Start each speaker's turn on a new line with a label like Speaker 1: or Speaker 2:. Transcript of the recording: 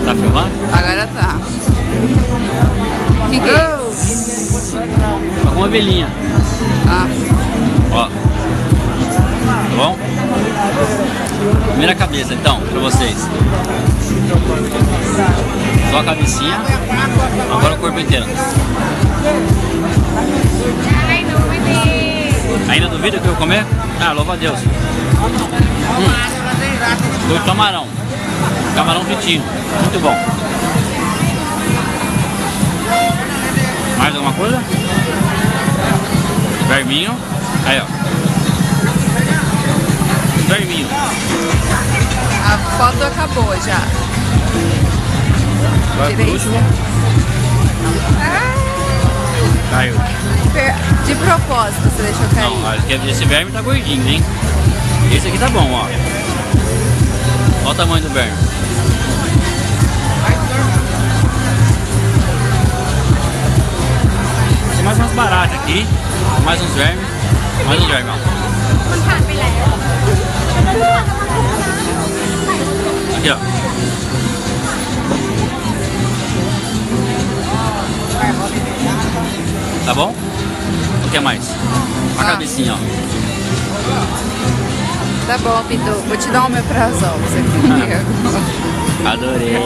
Speaker 1: Tá filmando?
Speaker 2: Agora tá. O que é isso?
Speaker 1: Alguma abelhinha.
Speaker 2: Ah,
Speaker 1: Ó. Tá bom? Primeira cabeça, então, pra vocês. Só a cabecinha. Agora o corpo inteiro. Ainda duvida que eu vou comer? Ah, louva a Deus. Do camarão. Camarão fritinho. Muito bom. Mais alguma coisa? Verminho. Aí, ó. Verminho.
Speaker 2: a foto acabou já.
Speaker 1: Agora por último. Caiu.
Speaker 2: De propósito você deixou cair.
Speaker 1: Não, acho que esse verme tá gordinho, hein? Esse aqui tá bom, ó. Olha o tamanho do verme. Tem mais umas baratas aqui. Mais uns vermes. Mais uns vermes, ó. Aqui, ó. Tá bom? O que mais? Uma cabecinha, ó.
Speaker 2: Tá bom, Pitu. Vou te dar um omeprazol. Você comigo.
Speaker 1: Adorei.